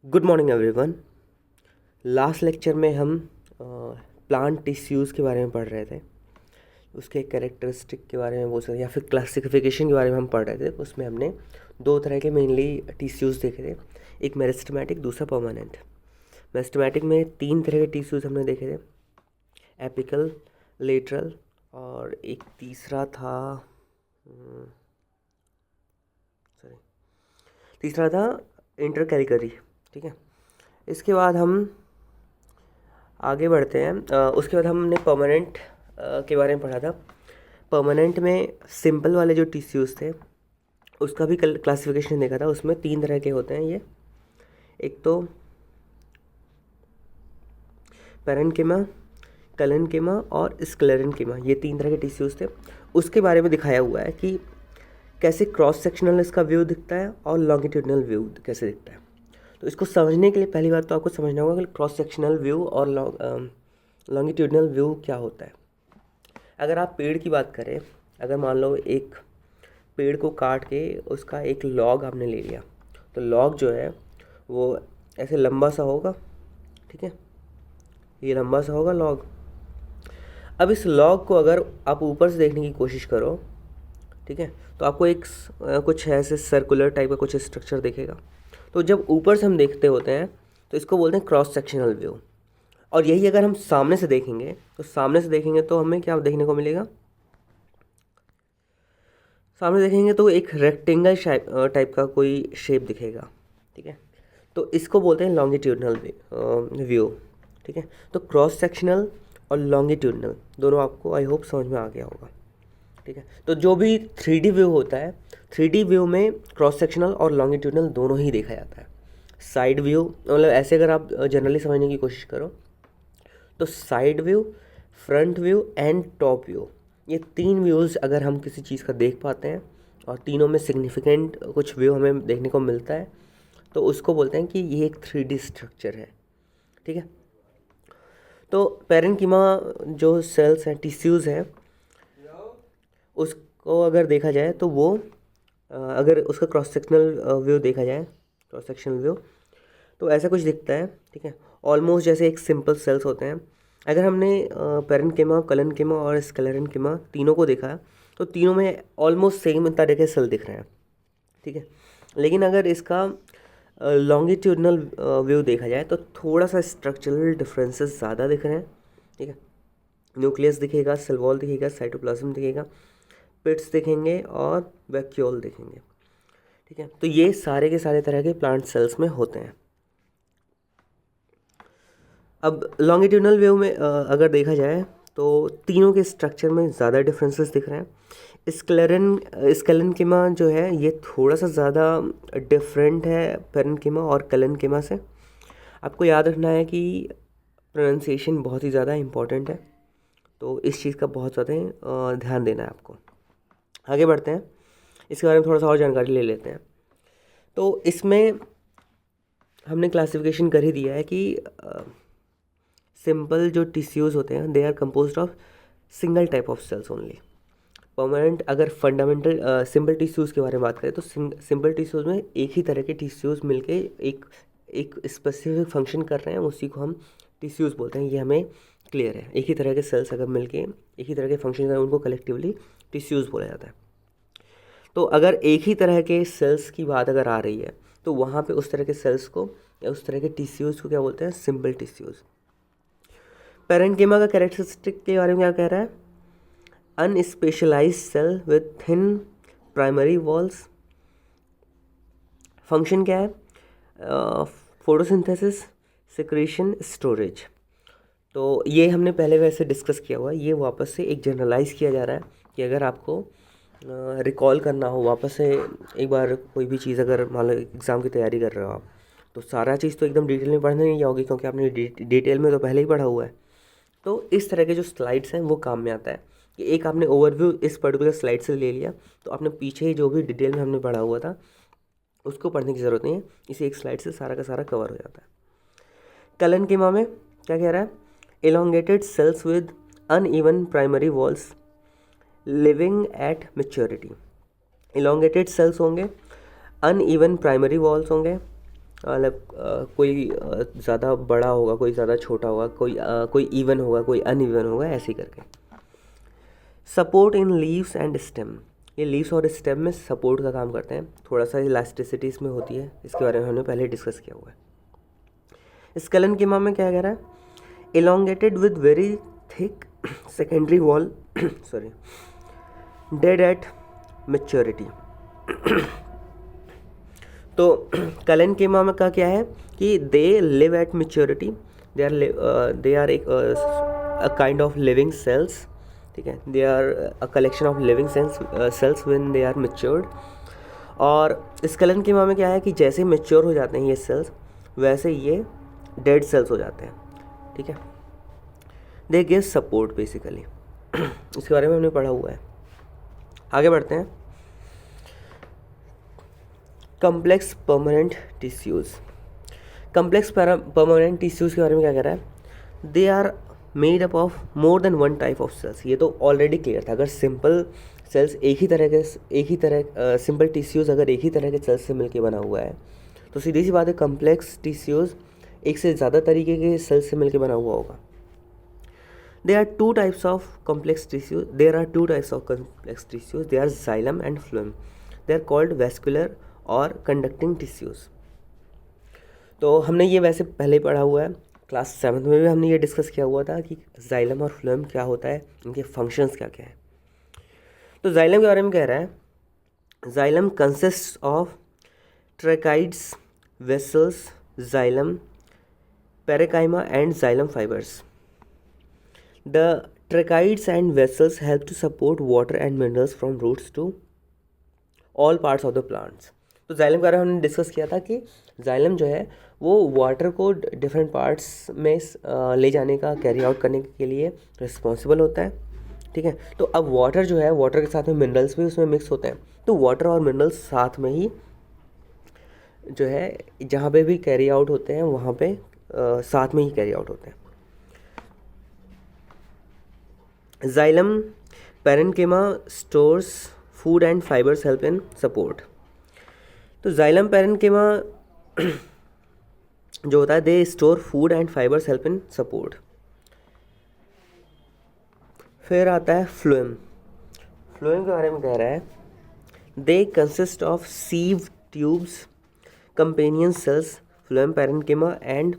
Good morning everyone. Last lecture में हम plant tissues के बारे में पढ़ रहे थे। उसके कैरेक्टरिस्टिक के बारे में वो सब या फिर क्लासिफिकेशन के बारे में हम पढ़ रहे थे। उसमें हमने दो तरह के मेनली टिश्यूज़ देखे थे, एक मेरिस्टेमेटिक, दूसरा परमानेंट। मेरिस्टेमेटिक में तीन तरह के टिश्यूज़ हमने देखे थे, एपिकल, लेटरल और एक तीसरा था इंटरकैलिकरी। ठीक है, इसके बाद हम आगे बढ़ते हैं। उसके बाद हमने परमानेंट के बारे में पढ़ा था। परमानेंट में सिंपल वाले जो टिश्यूज़ थे उसका भी क्लासिफिकेशन देखा था। उसमें तीन तरह के होते हैं ये, एक तो पैरेन्किमा, कलेन्किमा और स्क्लेरेन्किमा, ये तीन तरह के टिश्यूज़ थे। उसके बारे में दिखाया हुआ है कि कैसे क्रॉस सेक्शनल इसका व्यू दिखता है और लॉन्गिट्यूडनल व्यू कैसे दिखता है। तो इसको समझने के लिए पहली बात तो आपको समझना होगा कि क्रॉस सेक्शनल व्यू और लॉन्गिट्यूडनल व्यू क्या होता है। अगर आप पेड़ की बात करें, अगर मान लो एक पेड़ को काट के उसका एक लॉग आपने ले लिया, तो लॉग जो है वो ऐसे लंबा सा होगा। ठीक है, ये लंबा सा होगा लॉग। अब इस लॉग को अगर आप ऊपर से देखने की कोशिश करो, ठीक है, तो आपको एक कुछ ऐसे सर्कुलर टाइप का कुछ स्ट्रक्चर दिखेगा। तो जब ऊपर से हम देखते होते हैं तो इसको बोलते हैं क्रॉस सेक्शनल व्यू। और यही अगर हम सामने से देखेंगे तो हमें क्या देखने को मिलेगा? सामने देखेंगे तो एक रेक्टेंगल टाइप का कोई शेप दिखेगा। ठीक है, तो इसको बोलते हैं लॉन्गिट्यूडनल व्यू। ठीक है, तो क्रॉस सेक्शनल और लॉन्गिट्यूडनल दोनों आपको आई होप समझ में आ गया होगा। ठीक है, तो जो भी 3D व्यू होता है, 3D व्यू में क्रॉस सेक्शनल और लॉन्गिट्यूडनल दोनों ही देखा जाता है। साइड व्यू मतलब ऐसे अगर आप जनरली समझने की कोशिश करो तो side view, front view and top view, ये तीन व्यूज़ अगर हम किसी चीज़ का देख पाते हैं और तीनों में सिग्निफिकेंट कुछ व्यू हमें देखने को मिलता है तो उसको बोलते हैं कि ये एक 3D स्ट्रक्चर है। ठीक है, तो पैरेन्किमा जो सेल्स हैं, टिश्यूज़ हैं, उसको अगर देखा जाए तो वो अगर उसका क्रॉस सेक्शनल व्यू देखा जाए, क्रॉस सेक्शनल व्यू, तो ऐसा कुछ दिखता है। ठीक है, ऑलमोस्ट जैसे एक सिंपल सेल्स होते हैं। अगर हमने पैरेन्किमा, कलेन्किमा और स्क्लेरेन्किमा तीनों को देखा तो तीनों में ऑलमोस्ट सेम तरह के सेल दिख रहे हैं। ठीक है, लेकिन अगर इसका लॉन्गिट्यूडनल व्यू देखा जाए तो थोड़ा सा स्ट्रक्चरल डिफरेंसेस ज़्यादा दिख रहे हैं। ठीक है, न्यूक्लियस दिखेगा, सेल वॉल दिखेगा, साइटोप्लाज्म दिखेगा, पिट्स दिखेंगे और वैक्यूल दिखेंगे। ठीक है, तो ये सारे के सारे तरह के प्लांट सेल्स में होते हैं। अब लॉन्गिट्यूडनल व्यू में अगर देखा जाए तो तीनों के स्ट्रक्चर में ज़्यादा डिफरेंसेस दिख रहे हैं। स्क्लेरेन्किमा जो है ये थोड़ा सा ज़्यादा डिफरेंट है पैरेन्किमा और कलेन्किमा से। आपको याद रखना है कि प्रोनाउंसिएशन बहुत ही ज़्यादा इम्पॉर्टेंट है, तो इस चीज़ का बहुत ज़्यादा ध्यान देना है आपको। आगे बढ़ते हैं, इसके बारे में थोड़ा सा और जानकारी ले लेते हैं। तो इसमें हमने क्लासिफिकेशन कर ही दिया है कि सिंपल जो टिश्यूज़ होते हैं they are composed of single type of cells only. Permanent अगर फंडामेंटल सिंपल टिश्यूज़ के बारे में बात करें तो सिंपल टिश्यूज़ में एक ही तरह के टिश्यूज़ मिलके एक स्पेसिफिक फंक्शन कर रहे हैं, उसी को हम टिश्यूज़ बोलते हैं। ये हमें क्लियर है। एक ही तरह के सेल्स अगर मिलके एक ही तरह के फंक्शन करें उनको कलेक्टिवली टिश्यूज़ बोला जाता है। तो अगर एक ही तरह के सेल्स की बात अगर आ रही है तो वहाँ पे उस तरह के सेल्स को या उस तरह के टिश्यूज़ को क्या बोलते हैं? Simple tissues. पैरेन्किमा का कैरेक्टरिस्टिक के बारे में क्या कह रहा है? Unspecialised cell with thin primary walls. Function क्या है? Photosynthesis, secretion, storage. तो ये हमने पहले वैसे डिस्कस किया हुआ है, ये वापस से एक जनरलाइज किया जा रहा है कि अगर आपको रिकॉल करना हो वापस से एक बार कोई भी चीज़, अगर मान लो एग्ज़ाम की तैयारी कर रहे हो आप, तो सारा चीज़ तो एकदम डिटेल में पढ़ने नहीं जाओगे क्योंकि आपने डिटेल में तो पहले ही पढ़ा हुआ है। तो इस तरह के जो स्लाइड्स हैं वो काम में आता है कि एक आपने ओवरव्यू इस पर्टिकुलर स्लाइड से ले लिया तो आपने पीछे ही जो भी डिटेल में हमने पढ़ा हुआ था उसको पढ़ने की ज़रूरत नहीं है, इसी एक स्लाइड से सारा का सारा कवर हो जाता है। कलेन्किमा में क्या कह रहा है? elongated cells with uneven primary walls living at maturity। elongated cells होंगे, uneven primary walls होंगे, मतलब कोई ज़्यादा बड़ा होगा, कोई ज़्यादा छोटा होगा, कोई इवन होगा, कोई अनइवन होगा, ऐसे ही करके। Support in leaves and stem, ये लीव्स और स्टेम में सपोर्ट का काम करते हैं। थोड़ा सा इलास्टिसिटी इसमें होती है, इसके बारे में हमने पहले डिस्कस किया हुआ है। स्केलेनकीमा में क्या कह रहा है, elongated with very thick secondary wall sorry, dead at maturity. तो कैलेनकीमा में का क्या है कि they live at maturity, they are एक काइंड ऑफ लिविंग सेल्स, ठीक है, they are a collection of living cells when they are matured. और स्केलेनकीमा में क्या है कि जैसे मेच्योर हो जाते हैं ये सेल्स, वैसे ये डेड सेल्स हो जाते हैं, ठीक है। They give support basically. इसके बारे में हमने पढ़ा हुआ है। आगे बढ़ते हैं। Complex permanent tissues, complex permanent tissues के बारे में क्या कह रहा है, they are made up of more than one type of cells. ये तो ऑलरेडी क्लियर था। अगर सिंपल सेल्स एक ही तरह सिंपल टिश्यूज़ अगर एक ही तरह के सेल्स से मिलकर बना हुआ है, तो सीधी सी बात है कम्प्लेक्स टिश्यूज़ एक से ज़्यादा तरीके के सेल्स से मिलकर बना हुआ होगा। There are two types of complex tissues. They are xylem and phloem. They are called vascular और conducting tissues. तो हमने ये वैसे पहले पढ़ा हुआ है, क्लास 7th में भी हमने ये डिस्कस किया हुआ था कि जाइलम और फ्लोएम क्या होता है, इनके फंक्शंस क्या क्या है। तो जाइलम के बारे में कह रहा है, xylem consist of tracheids, vessels, xylem, parenchyma and xylem fibres. The tracheids and vessels help to support water and minerals from roots to all parts of the plants. तो जाइलम के बारे में हमने डिस्कस किया था कि जाइलम जो है वो वाटर को डिफरेंट पार्ट्स में ले जाने का, कैरी आउट करने के लिए रिस्पॉन्सिबल होता है, ठीक है। तो अब वाटर जो है, वाटर के साथ में मिनरल्स भी उसमें मिक्स होते हैं, तो वाटर और मिनरल्स साथ में ही जो है जहाँ पे भी कैरी आउट होते हैं वहाँ पे साथ में ही कैरी आउट होते हैं। Xylem parenchyma stores food and fibers help in support. तो xylem parenchyma जो होता है, they store food and fibres help in support. फिर आता है फ्लोएम। फ्लोएम के बारे में कह रहा है, they consist of sieve tubes, companion cells, phloem parenchyma and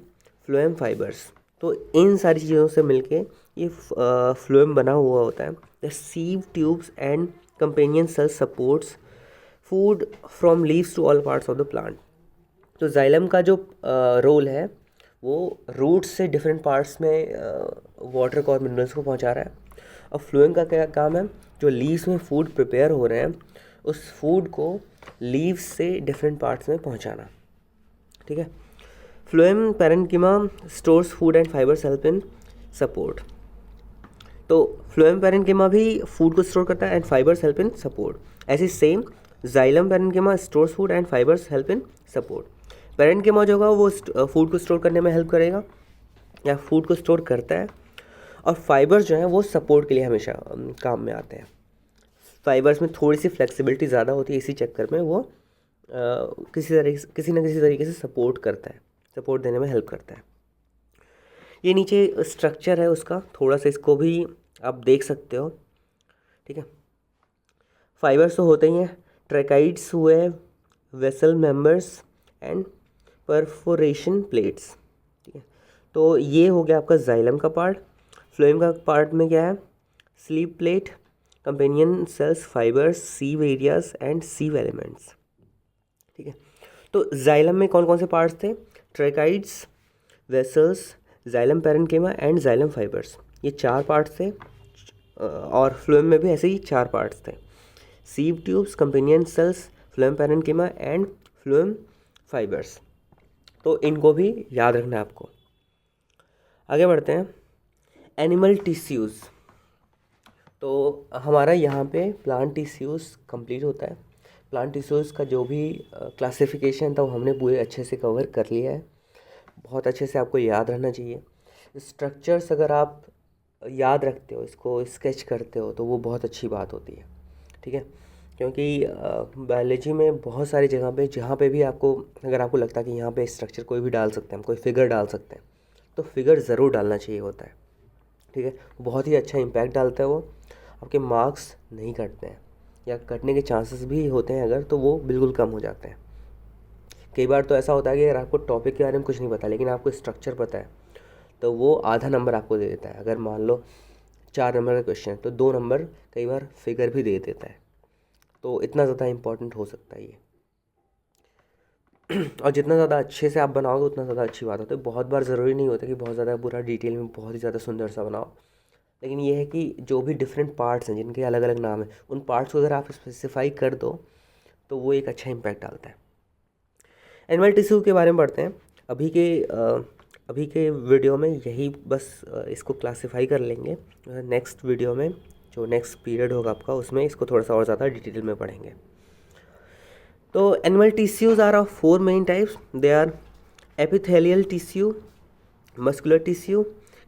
phloem fibres. तो इन सारी चीज़ों से मिलके ये फ्लोएम बना हुआ होता है। The sieve tubes and companion cells supports food from leaves to all parts of the plant. तो जाइलम का जो रोल है वो रूट्स से डिफरेंट पार्ट्स में वाटर को और मिनरल्स को पहुंचा रहा है, और फ्लोएम का क्या काम है, जो लीव्स में फूड प्रिपेयर हो रहे हैं उस फूड को लीव्स से डिफरेंट पार्ट्स में पहुंचाना, ठीक है। Phloem parenchyma stores food and fibres help in support. तो फ्लोएम पैरेन्किमा भी फूड को स्टोर करता है and fibres help in support. ऐसे same xylem parenchyma stores food and fibres help in support. Parenchyma जो होगा वो फूड को स्टोर करने में हेल्प करेगा या फूड को स्टोर करता है, और फाइबर्स जो हैं वो सपोर्ट के लिए हमेशा काम में आते हैं। फाइबर्स में थोड़ी सी फ्लेक्सिबिलिटी ज़्यादा होती है, इसी चक्कर में वो किसी न किसी तरीके से सपोर्ट करता है, सपोर्ट देने में हेल्प करता है। ये नीचे स्ट्रक्चर है उसका, थोड़ा सा इसको भी आप देख सकते हो, ठीक है। फाइबर्स तो होते ही हैं, ट्रैकाइड्स हुए, vessel members and perforation plates, ठीक है। तो ये हो गया आपका जाइलम का पार्ट। फ्लोएम का पार्ट में क्या है, sieve plate, companion cells, fibres, sieve areas and sieve elements, ठीक है। तो जाइलम में कौन कौन से पार्ट्स थे, tracheids, vessels, xylem parenchyma and xylem fibres, ये 4 पार्ट्स थे। और फ्लोएम में भी ऐसे ही 4 पार्ट्स थे, sieve tubes, companion cells, phloem parenchyma and phloem fibres. तो इनको भी याद रखना है आपको। आगे बढ़ते हैं, एनिमल टिश्यूज़। तो हमारा यहाँ पे प्लांट टिश्यूज़ कंप्लीट होता है। प्लांट टिश्यूज़ का जो भी क्लासिफिकेशन था वो हमने पूरे अच्छे से कवर कर लिया है, बहुत अच्छे से आपको याद रहना चाहिए। स्ट्रक्चर्स अगर आप याद रखते हो, इसको स्केच करते हो, तो वो बहुत अच्छी बात होती है, ठीक है। क्योंकि बायोलॉजी में बहुत सारी जगह पे जहाँ पे भी आपको, अगर आपको लगता है कि यहाँ पे स्ट्रक्चर कोई भी डाल सकते हैं, हम कोई फिगर डाल सकते हैं, तो फिगर ज़रूर डालना चाहिए होता है। ठीक है, बहुत ही अच्छा इम्पैक्ट डालता है वो, आपके मार्क्स नहीं कटते हैं, या कटने के चांसेस भी होते हैं अगर, तो वो बिल्कुल कम हो जाते हैं। कई बार तो ऐसा होता है कि अगर आपको टॉपिक के बारे में कुछ नहीं पता लेकिन आपको स्ट्रक्चर पता है, तो वो आधा नंबर आपको दे देता है। अगर मान लो 4 नंबर का क्वेश्चन है तो 2 नंबर कई बार फिगर भी दे देता है। तो इतना ज़्यादा इम्पोर्टेंट हो सकता है ये। और जितना ज़्यादा अच्छे से आप बनाओगे उतना ज़्यादा अच्छी बात होती है। बहुत बार ज़रूरी नहीं होता कि बहुत ज़्यादा पूरा डिटेल में बहुत ही ज़्यादा सुंदर सा बनाओ, लेकिन ये है कि जो भी डिफरेंट पार्ट्स हैं जिनके अलग अलग नाम हैं, उन पार्ट्स को अगर आप स्पेसिफाई कर दो तो वो एक अच्छा इम्पैक्ट डालता है। एनिमल टिश्यू के बारे में पढ़ते हैं। अभी के वीडियो में यही बस इसको क्लासिफाई कर लेंगे। नेक्स्ट वीडियो में जो नेक्स्ट पीरियड होगा आपका, उसमें इसको थोड़ा सा और ज़्यादा डिटेल में पढ़ेंगे। तो animal tissues are of 4 main types. They are epithelial tissue, muscular tissue,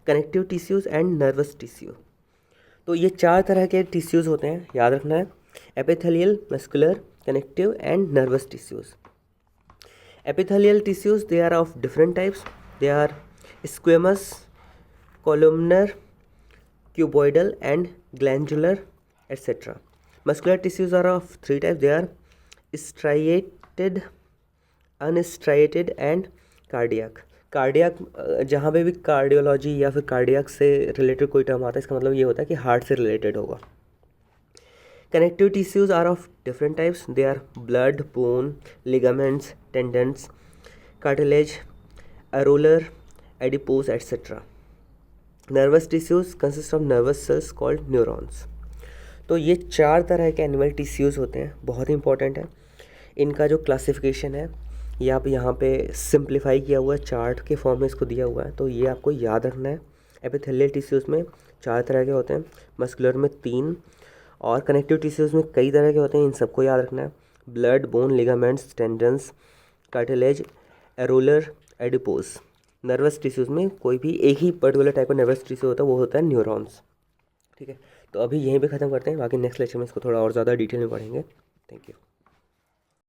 connective tissues and nervous tissue. तो ये 4 तरह के टिश्यूज़ होते हैं, याद रखना है। Epithelial, muscular, connective and nervous tissues. Epithelial tissues, they are of different types. They are squamous, columnar, cuboidal and glandular, etc. Muscular tissues are of 3 types. They are striated, unstriated and cardiac. Cardiac, जहाँ पे भी cardiology या फिर cardiac से related कोई term आता है, इसका मतलब ये होता है कि हार्ट से रिलेटेड होगा। Connective tissues are of different types. They are blood, bone, ligaments, tendons, cartilage, areolar, adipose, etc. Nervous tissues consist of nervous cells called neurons. तो ये 4 तरह के एनिमल टिश्यूज़ होते हैं, बहुत ही इंपॉर्टेंट है। इनका जो क्लासिफिकेशन है ये आप यहाँ पे सिंप्लीफाई किया हुआ है, चार्ट के फॉर्म में इसको दिया हुआ है, तो ये आपको याद रखना है। एपिथेलियल टिश्यूज़ में 4 तरह के होते हैं, मस्कुलर में 3 और कनेक्टिव टिश्यूज़ में कई तरह के होते हैं, इन सबको याद रखना है। Blood, bone, ligaments, tendons, cartilage, areolar, adipose. Nervous tissues में कोई भी एक ही पर्टिकुलर टाइप का नर्वस टिश्यू होता है, वो होता है न्यूरॉन्स। ठीक है, तो अभी यहीं पे ख़त्म करते हैं, बाकी नेक्स्ट लेक्चर में इसको थोड़ा और ज़्यादा डिटेल में पढ़ेंगे। Thank you.